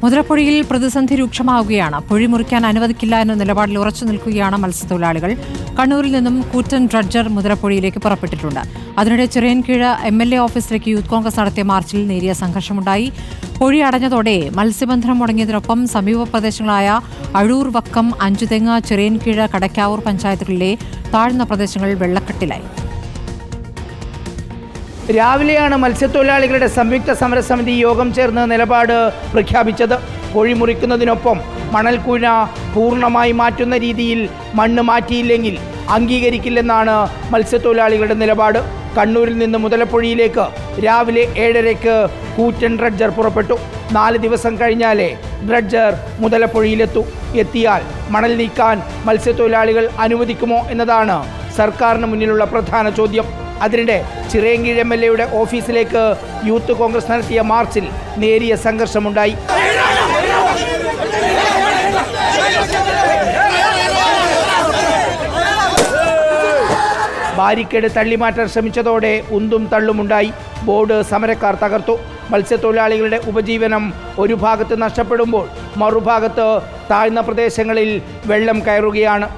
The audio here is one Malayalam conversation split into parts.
മുതലപ്പുഴയിൽ പ്രതിസന്ധി രൂക്ഷമാവുകയാണ്. പൊഴി മുറിക്കാൻ അനുവദിക്കില്ല എന്ന നിലപാടിൽ ഉറച്ചു നിൽക്കുകയാണ് മത്സ്യത്തൊഴിലാളികൾ. കണ്ണൂരിൽ നിന്നും കൂറ്റൻ ഡ്രഡ്ജർ മുതലപ്പുഴയിലേക്ക് പുറപ്പെട്ടിട്ടുണ്ട്. അതിനിടെ ചിറയൻകീഴ് MLA ഓഫീസിലേക്ക് യൂത്ത് കോൺഗ്രസ് നടത്തിയ മാർച്ചിൽ നേരിയ സംഘർഷമുണ്ടായി. പൊഴി അടഞ്ഞതോടെ മത്സ്യബന്ധനം മുടങ്ങിയതിനൊപ്പം സമീപ പ്രദേശങ്ങളായ അഴൂർ, വക്കം, അഞ്ചുതെങ്ങ്, ചിറയൻകീഴ്, കടക്കാവൂർ പഞ്ചായത്തുകളിലെ താഴ്ന്ന പ്രദേശങ്ങൾ വെള്ളക്കെട്ടിലായി. രാവിലെയാണ് മത്സ്യത്തൊഴിലാളികളുടെ സംയുക്ത സമരസമിതി യോഗം ചേർന്ന് നിലപാട് പ്രഖ്യാപിച്ചത്. പൊഴി മുറിക്കുന്നതിനൊപ്പം മണൽക്കൂന പൂർണ്ണമായി മാറ്റുന്ന രീതിയിൽ മണ്ണ് മാറ്റിയില്ലെങ്കിൽ അംഗീകരിക്കില്ലെന്നാണ് മത്സ്യത്തൊഴിലാളികളുടെ നിലപാട്. കണ്ണൂരിൽ നിന്ന് മുതലപ്പുഴയിലേക്ക് രാവിലെ 7:30 കൂറ്റൻ ഡ്രഡ്ജർ പുറപ്പെട്ടു. 4 ദിവസം കഴിഞ്ഞാലേ ഡ്രഡ്ജർ എത്തിയാൽ മണൽ നീക്കാൻ മത്സ്യത്തൊഴിലാളികൾ അനുവദിക്കുമോ എന്നതാണ് സർക്കാരിന് മുന്നിലുള്ള പ്രധാന ചോദ്യം. അതിനിടെ ചിറയൻകീഴ് MLAയുടെ ഓഫീസിലേക്ക് യൂത്ത് കോൺഗ്രസ് നടത്തിയ മാർച്ചിൽ നേരിയ സംഘർഷമുണ്ടായി. ബാരിക്കേഡ് തള്ളിമാറ്റാൻ ശ്രമിച്ചതോടെ ഉന്തും തള്ളുമുണ്ടായി. ബോർഡ് സമരക്കാർ തകർത്തു. മത്സ്യത്തൊഴിലാളികളുടെ ഉപജീവനം ഒരു ഭാഗത്ത് നഷ്ടപ്പെടുമ്പോൾ മറുഭാഗത്ത് താഴ്ന്ന പ്രദേശങ്ങളിൽ വെള്ളം കയറുകയാണ്.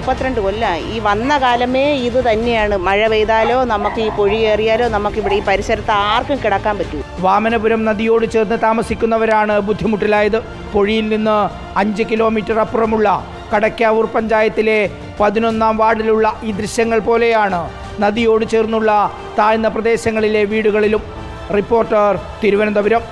32 കൊല്ലമായി ഈ വന്ന കാലമേ ഇത് തന്നെയാണ്. മഴ പെയ്താലോ നമുക്ക് ഈ പൊഴി കയറിയാലോ നമുക്കിവിടെ ഈ പരിസരത്ത് ആർക്കും കിടക്കാൻ പറ്റൂ. വാമനപുരം നദിയോട് ചേർന്ന് താമസിക്കുന്നവരാണ് ബുദ്ധിമുട്ടിലായത്. പൊഴിയിൽ നിന്ന് 5 കിലോമീറ്റർ അപ്പുറമുള്ള കടക്കാവൂർ പഞ്ചായത്തിലെ 11ാം വാർഡിലുള്ള ഈ ദൃശ്യങ്ങൾ പോലെയാണ് നദിയോട് ചേർന്നുള്ള താഴ്ന്ന പ്രദേശങ്ങളിലെ വീടുകളിലും. റിപ്പോർട്ടർ, തിരുവനന്തപുരം.